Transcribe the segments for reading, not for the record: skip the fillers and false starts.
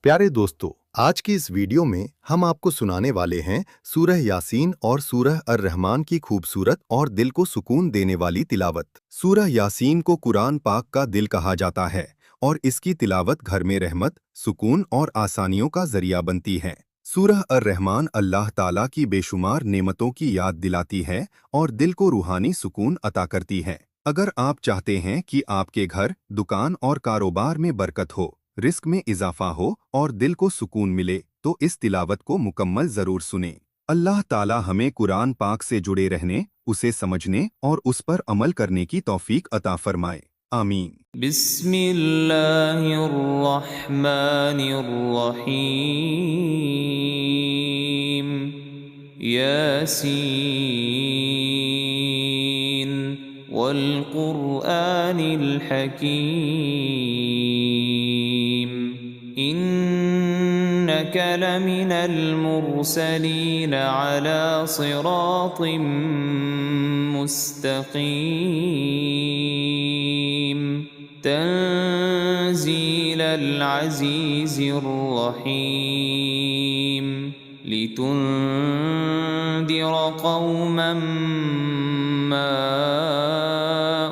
प्यारे दोस्तों, आज की इस वीडियो में हम आपको सुनाने वाले हैं सूरह यासीन और सूरह अर-रहमान की खूबसूरत और दिल को सुकून देने वाली तिलावत। सूरह यासीन को कुरान पाक का दिल कहा जाता है और इसकी तिलावत घर में रहमत, सुकून और आसानियों का जरिया बनती है। सूरह अर-रहमान अल्लाह ताला की बेशुमार नेमतों की याद दिलाती है और दिल को रूहानी सुकून अता करती है। अगर आप चाहते हैं कि आपके घर, दुकान और कारोबार में बरकत हो, रिस्क में इजाफा हो और दिल को सुकून मिले, तो इस तिलावत को मुकम्मल जरूर सुनें। अल्लाह ताला हमें कुरान पाक से जुड़े रहने, उसे समझने और उस पर अमल करने की तौफीक अता फरमाए। आमीन। बिस्मिल्लाहिर्रहमानिर्रहीम। यासीन वल क़ुरआनिल हकीम। इन्नक लमिनल मुरसलीन अला सिरातिम मुस्तक़ीम। तंज़ीलल अज़ीज़िर रहीम। लितुन्दिर क़ौमन मा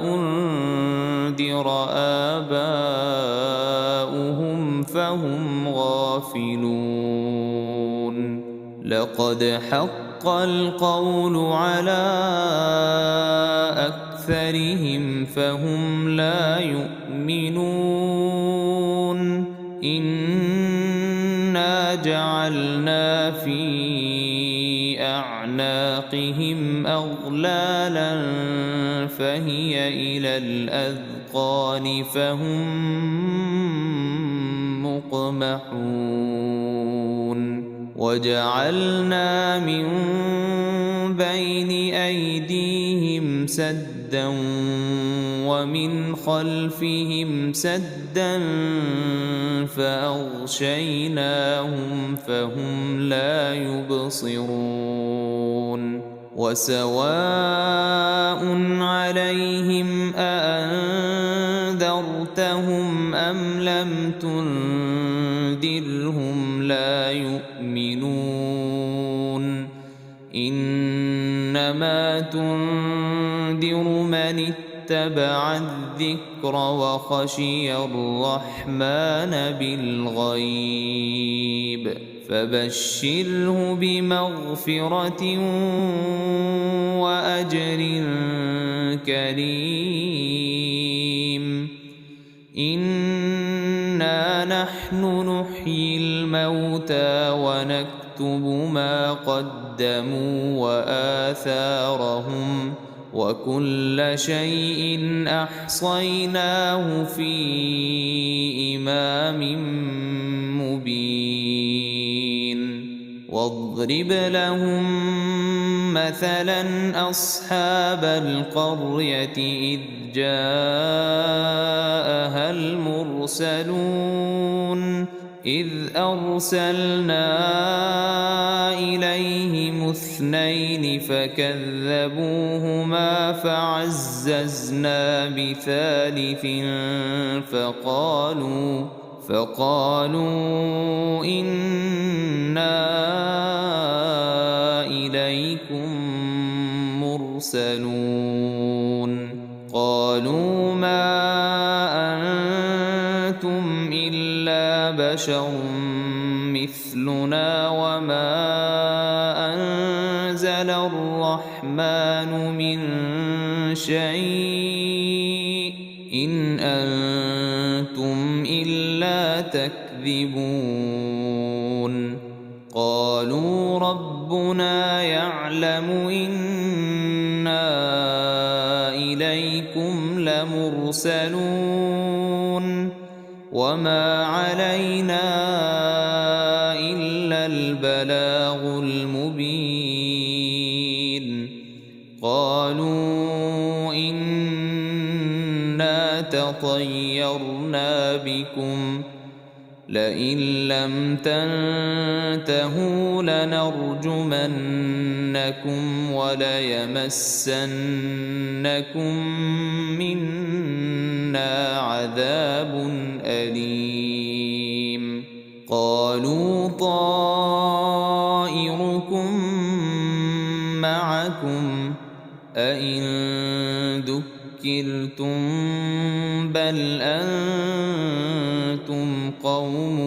उन्दिर आबाउहुम फहुम गाफ़िलून। लक़द हक़्क़ल क़ौलु अला अक्सरिहिम फहुम ला युमिनून। इन्ना जअलना फी अअनाक़िहिम अग़लालन फहिय इलल अज़क़ान फहुम मुक़महून। वजअलना मिन बैनि अयदीहिम सद्दन वमिन खल्फिहिम सद्दन फ़अग़शयनाहुम फ़हुम ला युबसिरून। वसवाउन अलैहिम अअन्ज़रतहुम अम लम तुन्ज़िरहुम ला युमिनून। इन्नमा तुन्ज़िरु मन इत्तबअ अज़्ज़िक्र वख़शियर रहमान बिलग़ैब। फबश्शिरहु बिमग़फ़िरतिन वअज्रिन करीम। इन्ना नहनु नुह्यिल मौता वनक्तुब मा क़द्दमू वआथारहुम वकुल्ल शैइन अहसयनाहु फी इमामिन मुबीन। वाضرب لهم مثلا أصحاب القرية إذ جاءها المرسلون إذ أرسلنا إليهم اثنين فكذبوهما فعززنا بثالث فقالوا إنا إليكم مرسلون. قالوا ما أنتم إلا بشر مثلنا وما أنزل الرحمن من شيء إن أنتم إلا تكذبون. قالوا ربنا يعلم إنا إليكم لمرسلون وما علينا إلا البلاغ المبين. قالوا إنا تطيرنا بكم لئن لم تنتهوا لنرجمنكم وليمسنكم منا عذاب أليم. قالوا طائركم معكم أئن ذكرتم بل أنتم قوم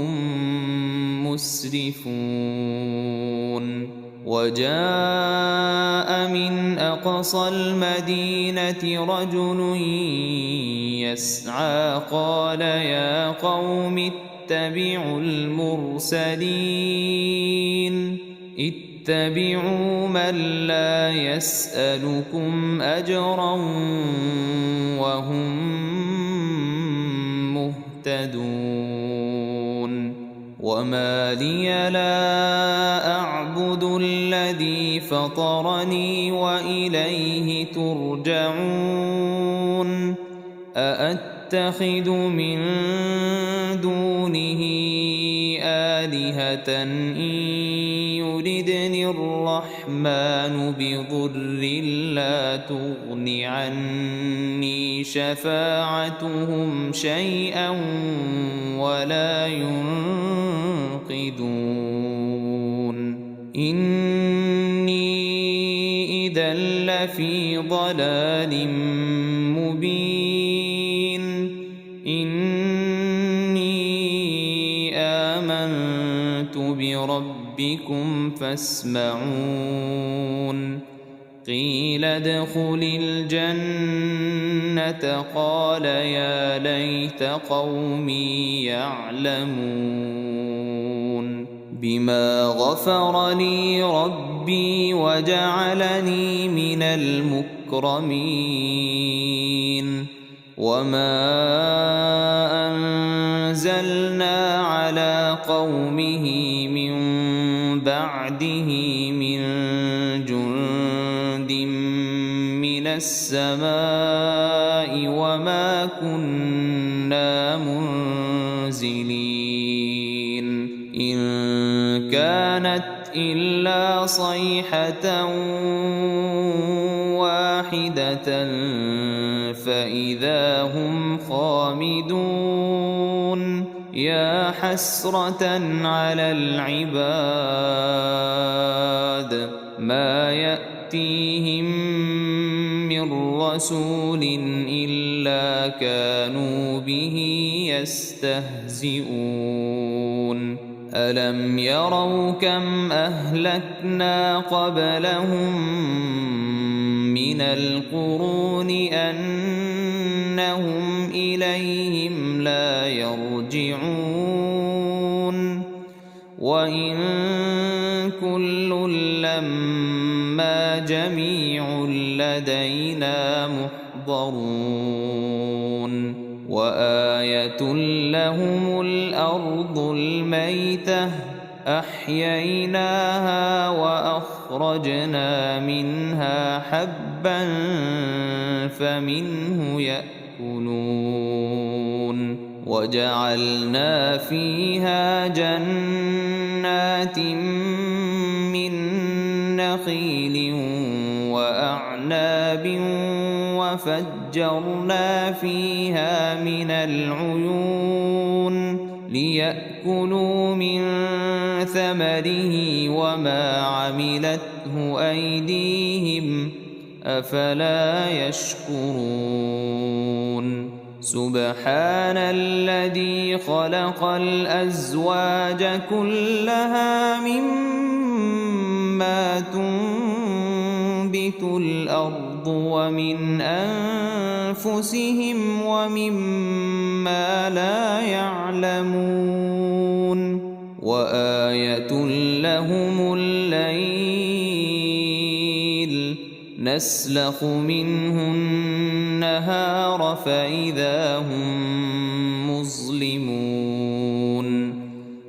مسرفون وجاء من أقصى المدينة رجل يسعى قال يا قوم اتبعوا المرسلين اتبعوا من لا يسألكم أجرا وهم مهتدون وما لي لا أعبد الذي فطرني وإليه ترجعون أأتخذ من دونه آلهة إن يردني الرحمن بضر لا تغن عني شفاعتهم شيئا ولا ينقذون إني إذا لفي ضلال مبين إني آمنت بربكم فاسمعون قيل ادخل الجنة قال يا ليت قومي يعلمون بما غفر لي ربي وجعلني من المكرمين وما أنزلنا على قومه من بعده من جند من السماء وما كنا منزلين إن كانت إلا صيحة واحدة فإذا هم خامدون يا حسرة على العباد ما يأتيهم من رسول إلا كانوا به يستهزئون ألم يروا كم أهلكنا قبلهم من القرون أنهم إليهم لا يرجعون وإن كل لما جميع لدينا محضرون وآية لهم الأرض الميتة أحييناها وأخرجنا منها حبا فمنه يأكلون وجعلنا فيها جنات من نخيل وأعناب وفجرنا فيها من العيون ليأكلوا من ثمره وما عملته أيديهم أفلا يشكرون سبحان الذي خلق الأزواج كلها مما تنبت الأرض ومن أنفسهم ومما لا يعلمون وآية لهم الليل نسلخ منه النهار فإذا هم مظلمون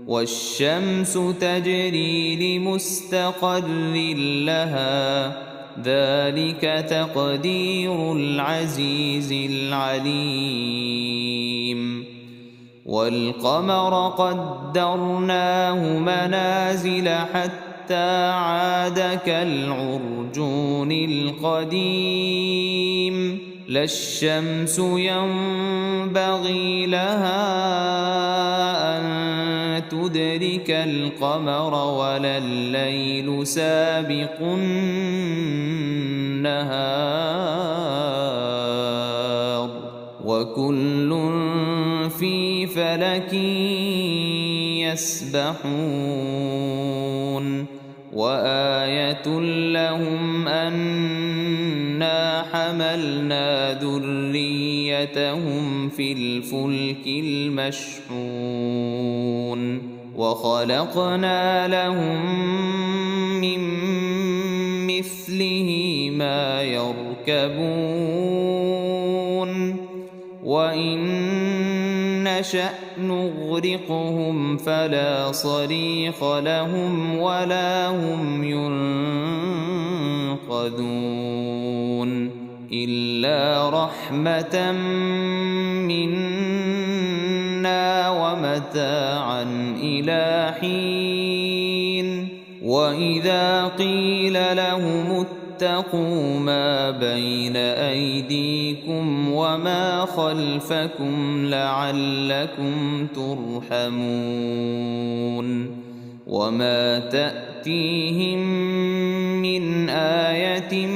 والشمس تجري لمستقر لها ذلك تقدير العزيز العليم والقمر قدرناه منازل حتى عاد كالعرجون القديم لا الشمس ينبغي لها أن تدرك القمر ولا الليل سابق النهار وكل في فلك يسبحون وآية لهم أنا حملنا ذريتهم في الفلك المشحون وخلقنا لهم من مثله ما يركبون وإن نشأ نغرقهم فلا صريخ لهم ولا هم ينقذون إلا رحمة منا ومتاعا إلى حين وإذا قيل لهم اتقوا ما بين أيديكم وما خلفكم لعلكم ترحمون وما تأتيهم من آية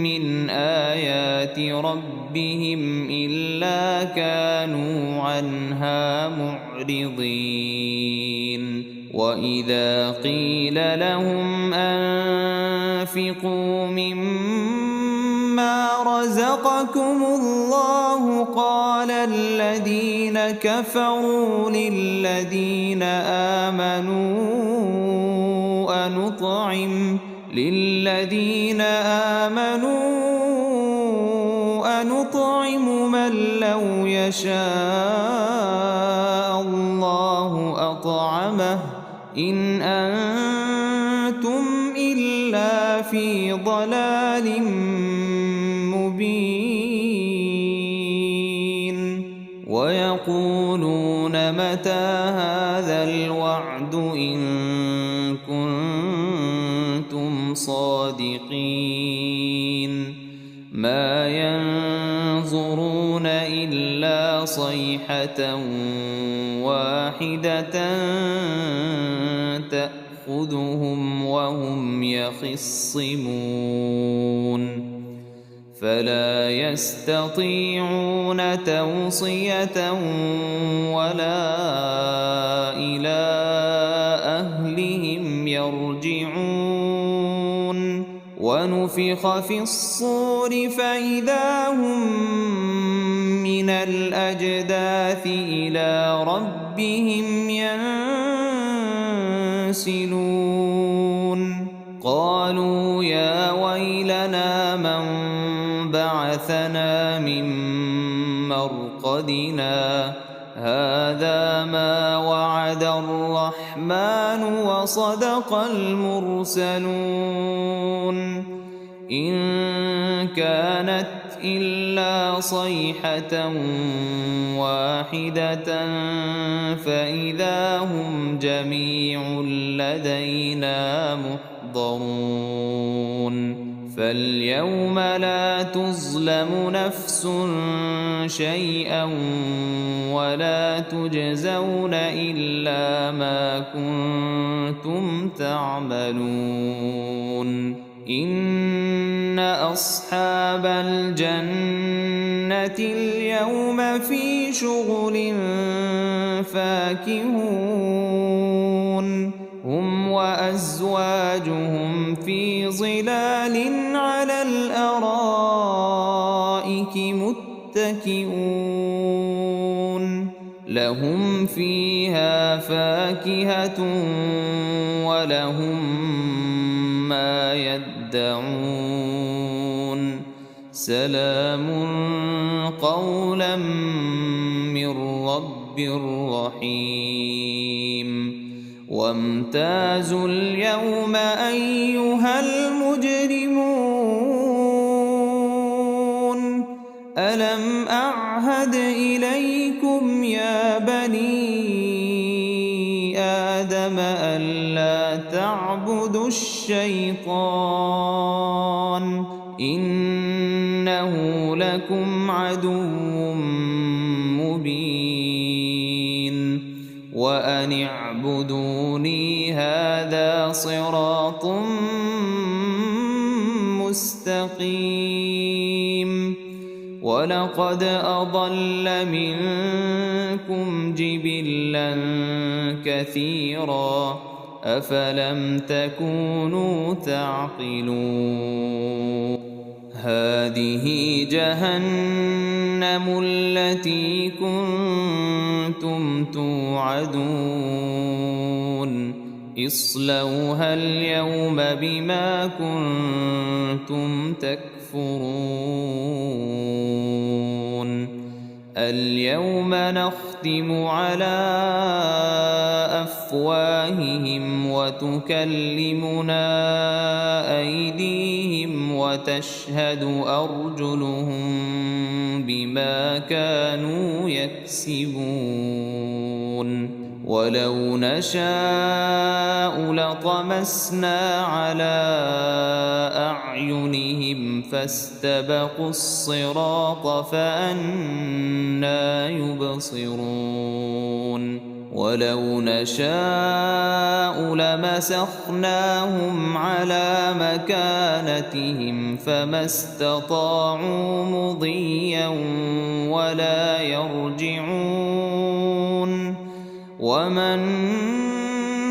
من آيات ربهم إلا كانوا عنها معرضين وإذا قيل لهم أنفقوا مما رزقكم الله قال الذين كفروا للذين آمنوا أنطعم من لو يشاء الله أطعمه إن أنتم إلا في ضلال مبين ويقولون متى هذا الوعد إن كنتم صادقين ما ينظرون إلا صيحة واحدة تأخذهم وهم يخصمون فلا يستطيعون توصية ولا إلى أهلهم يرجعون ونفخ في الصور فإذا هم من الأجداث إلى ربهم ينسلون قالوا يا ويلنا من بعثنا من مرقدنا هذا ما وعد الرحمن وصدق المرسلون إن كانت إلا صيحة واحدة فإذا هم جميع لدينا محضرون فاليوم لا تظلم نفس شيئا ولا تجزون إلا ما كنتم تعملون إن أصحاب الجنة اليوم في شغل فاكهون هم وأزواجهم في ظلال على الأرائك متكئون لهم فيها فاكهة ولهم ما يدعون سلام قولا من رب رحيم وامتازوا اليوم أيها المجرمون ألم أعهد إليكم يا بني آدم ألا تعبدوا الشيطان إنه لكم عدو مبين وأن أن اعبدوني هذا صراط مستقيم ولقد أضل منكم جبلا كثيرا أفلم تكونوا تعقلون هذه جهنم التي كنتم توعدون اصلوها اليوم بما كنتم تكفرون اليوم نختم على أفواههم وتكلمنا أيديهم وتشهد أرجلهم بما كانوا يكسبون ولو نشاء لطمسنا على أعينهم فاستبقوا الصراط فأنى يبصرون ولو نشاء لمسخناهم على مكانتهم فما استطاعوا مضيا ولا يرجعون ومن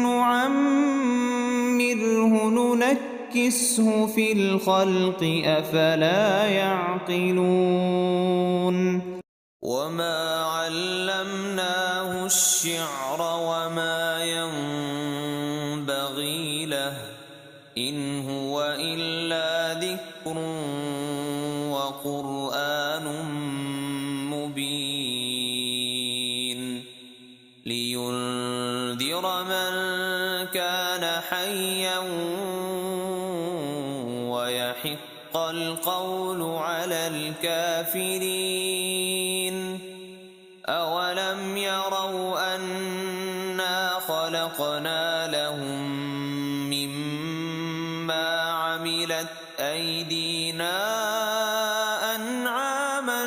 نعمره ننكسه في الخلق أفلا يعقلون وما علمناه الشعر وما ينبغي له إن هو إلا ذكر وقرآن مبين لينذر من كان حيا ويحق القول على الكافرين أولم يروا أنا خلقنا لهم مما عملت أيدينا أنعاما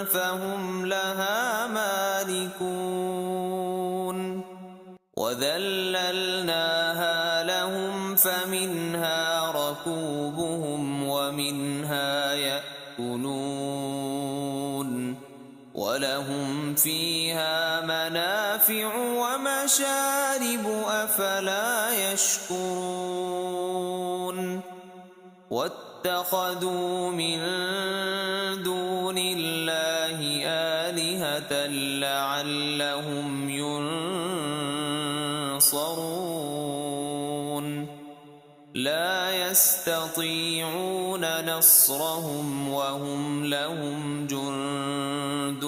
فهم لها مالكون وذللناها لهم فمنها ركوبهم ومنها يأكلون ولهم فيها منافع ومشارب أفلا يشكرون واتخذوا من دون الله آلهة لعلهم ينصرون لا يستطيعون نصرهم وهم لهم جند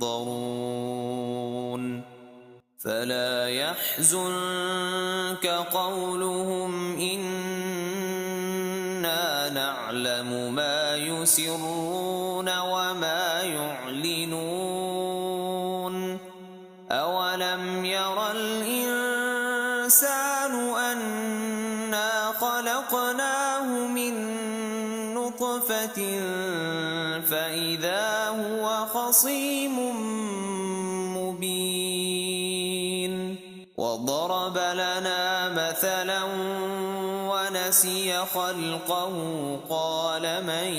محضرون فلا يحزنك قولهم إنا نعلم ما يسرون وما يعلنون أولم ير الإنسان أنا خلقناه من نطفة فإذا هو خصيم مبين وضرب لنا مثلا ونسي خلقه قال من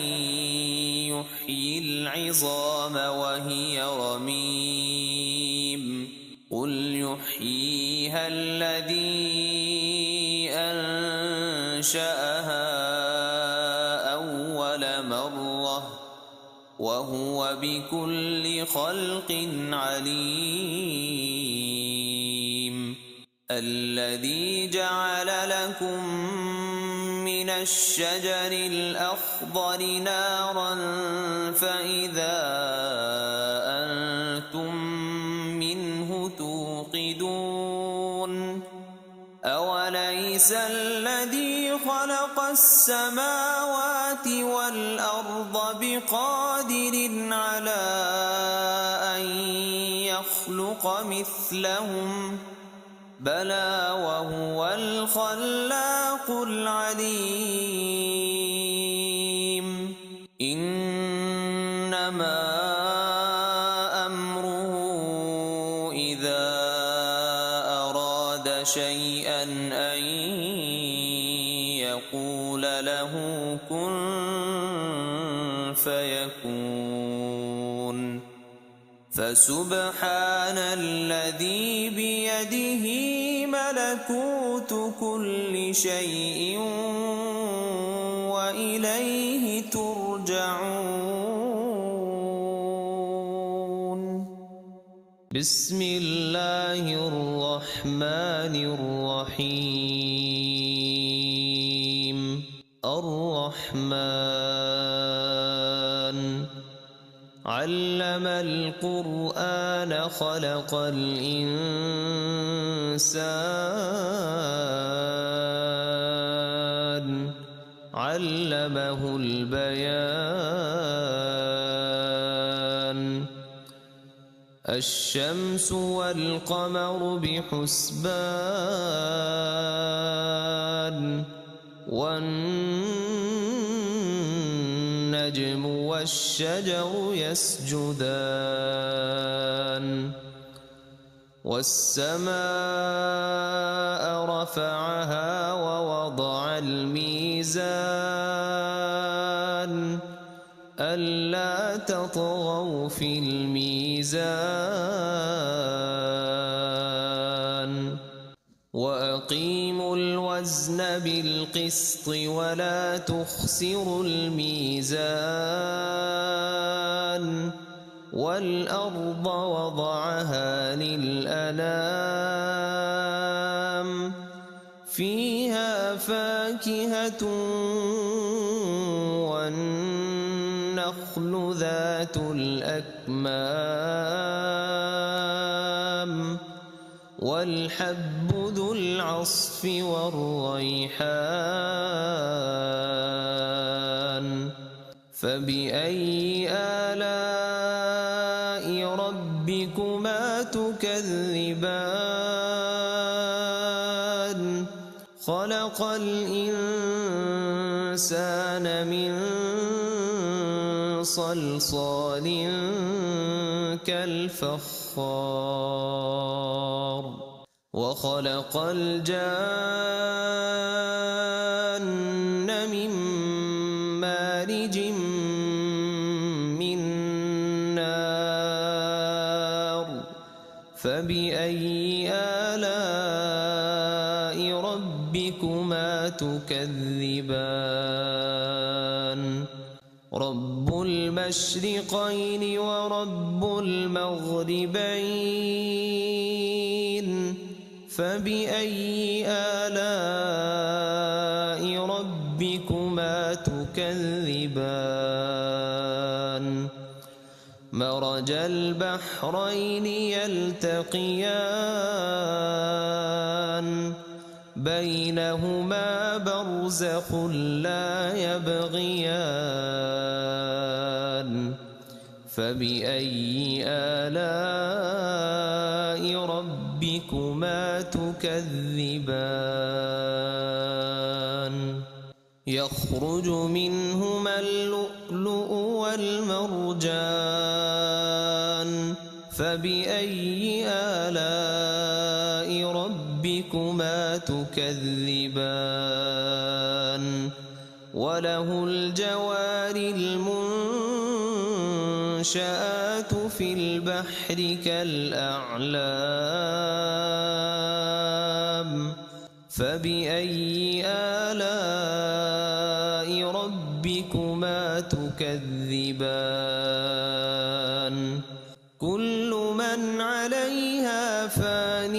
يحيي العظام وهي رميم قل يحييها الذي أنشأها أول مرة وهو بكل خلق عليم الذي جعل لكم من الشجر الأخضر نارا فإذا أنتم منه توقدون أوليس الذي خلق السماوات والأرض بقادر على أن يخلق مثلهم بلى وهو الخلاق العليم إنما أمره شيئا أن يقول له كن فيكون. فسبحان الذي بيده ملكوت كل شيء وإليه ترجعون. بسم الله الرحمن الرحيم. الرحمن علم القرآن خلق الإنسان علمه البيان. الشمس والقمر بحسبان والنجم والشجر يسجدان. والسماء رفعها ووضع الميزان ألا تطغوا في الميزان وأقيموا الوزن بالقسط ولا تخسروا الميزان. والأرض وضعها للأنام فيها فاكهة والنخل ذات الأكمام والحب ذو العصف والريحان. فبأي آلاء ربكما تكذبان. خلق الإنسان من صلصال كالفخار وخلق الجان من مارج من نار. فبأي آلاء ربكما تكذبان. رب المشرقين ورب المغربين. فبأي آلاء ربكما تكذبان. مرج البحرين يلتقيان بينهما برزخ لا يبغيان. فبأي آلاء ربكما تكذبان. يخرج منهما اللؤلؤ والمرجان. فبأي آلاء ربكما تكذبان. وله الجوار المنشآت في البحر كالأعلام. فبأي آلاء ربكما تكذبان. كل من عليها فان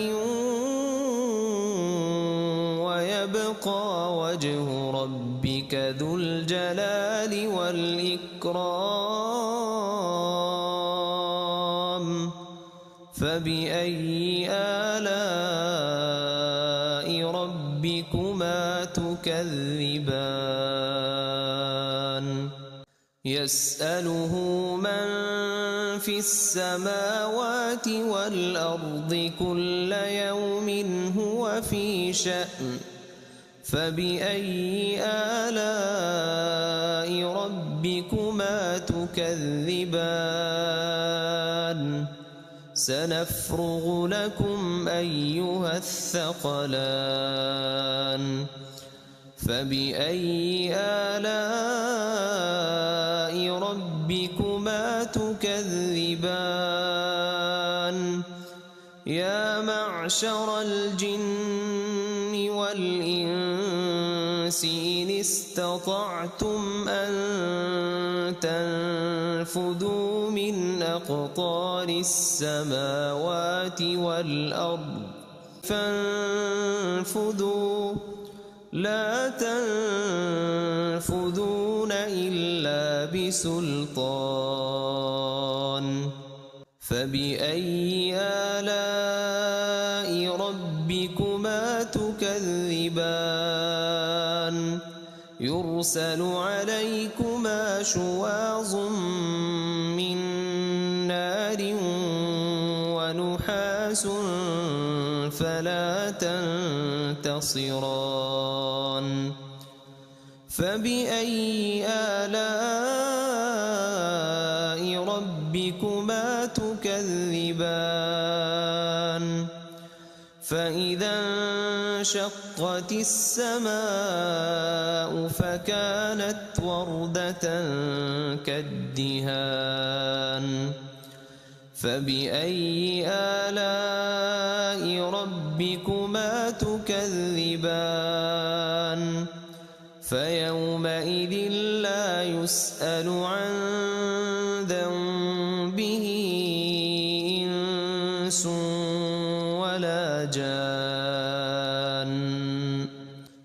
ويبقى وجه ربك ذو الجلال والإكرام. فبأي آلاء ربكما تكذبان. يسأله من في السماوات والأرض كل يوم هو في شأن. فبأي آلاء ربكما تكذبان. سنفرغ لكم أيها الثقلان فبأي آلاء ربكما تكذبان يا معشر الجن والإنس إن استطعتم أن تنفذوا من أقطار السماوات والأرض فانفذوا لا تنفذون إلا بسلطان فبأي آلاء ربكما تكذبان يرسل عليكما شواظ من نار ونحاس فلا تنتصران فبأي آلاء ربكما تكذبان فإذا انشقت السماء فكانت وردة كالدهان فبأي آلاء ربكما تكذبان فيومئذ لا يسأل عن ذنبه إنس ولا جان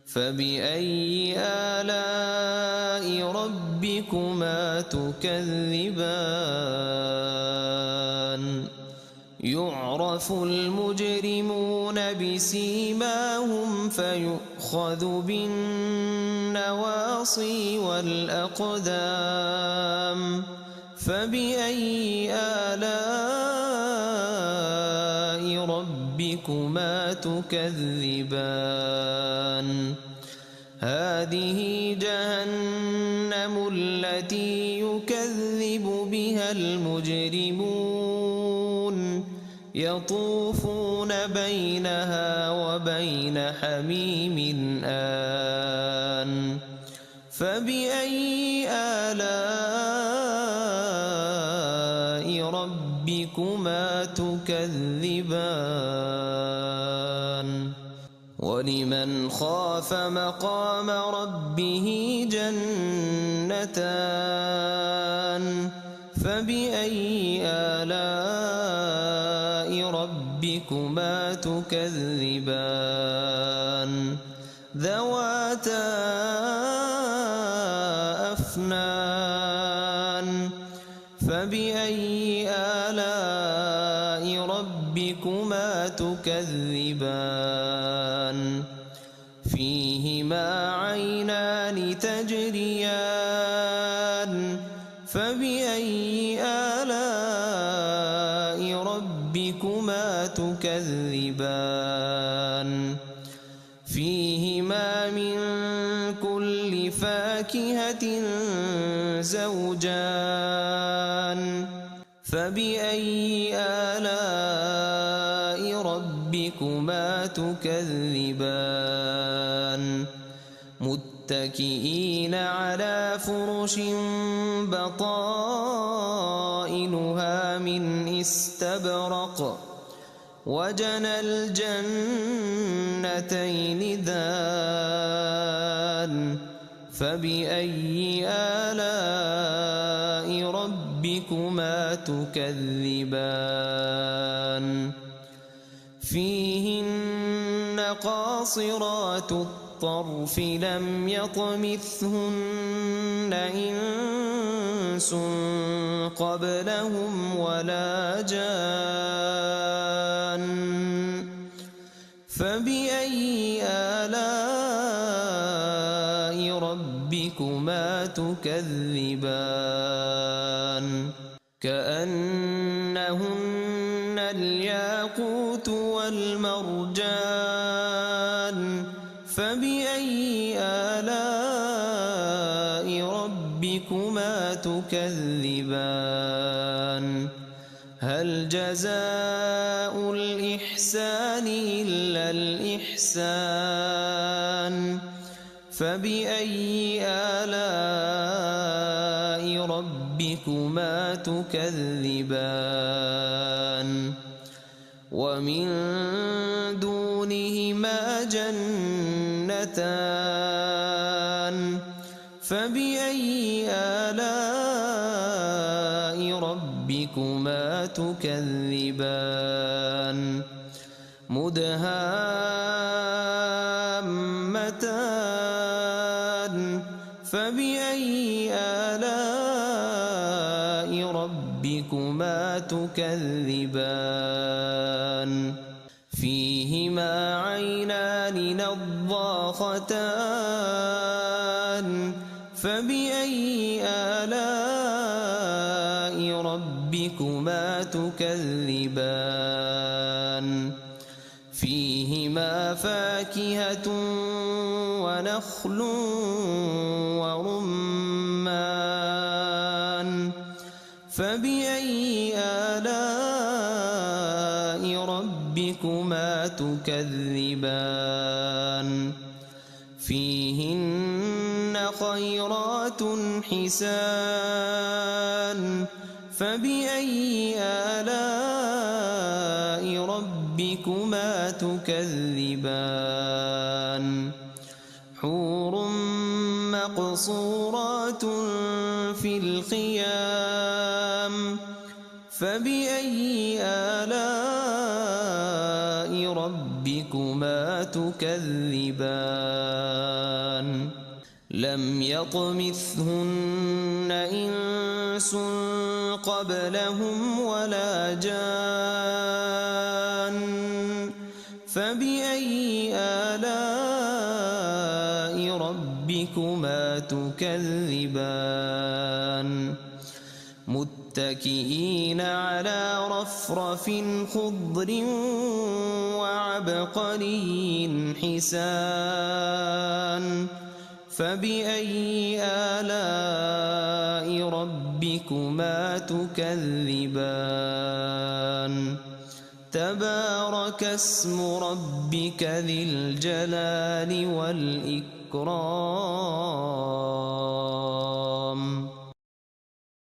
فبأي آلاء ربكما تكذبان يعرف المجرمون بسيماهم فيؤخذ بالنواصي والأقدام فبأي آلاء ربكما تكذبان هذه جهنم التي يكذب بها المجرمون يطوفون بينها وبين حميم آن فبأي آلاء ربكما تكذبان ولمن خاف مقام ربه جنتان فبأي آلاء ربكما تكذبان ذواتا أفنان فبأي آلاء ربكما تكذبان فيهما عينان تجريان فبأي آلاء ربكما تكذبان فيهما من كل فاكهة زوجان فبأي آلاء ربكما تكذبان متكئين على فرش بطائنها من استبرق وجنى الجنتين دان فبأي آلاء ربكما تكذبان فيهن قاصرات الطرف لم يطمثهن إنس قبلهم ولا جان فبأي آلاء ربكما تكذبان كأنهن الياقوت والمرجان فبأي آلاء ربكما تكذبان هل هل جزاء الإحسان إلا الإحسان فبأي آلاء ربكما تكذبان ومن دونهما جنتان فبأي آلاء ربكما تكذبان مدهامتان فبأي آلاء ربكما تكذبان فيهما عينان نضاختان فبأي آلاء ربكما تكذبان فيهما فاكهة ونخل ورمان فبأي آلاء ربكما تكذبان فيهن خيرات حسان فبأي آلاء ربكما تكذبان حور مقصورات في الخيام فبأي آلاء ربكما تكذبان لم يطمثهن إنس قبلهم ولا جان فبأي آلاء ربكما تكذبان متكئين على رفرف خضر وعبقري حسان فبأي آلاء ربكما تكذبان تبارك اسم ربك ذي الجلال والإكرام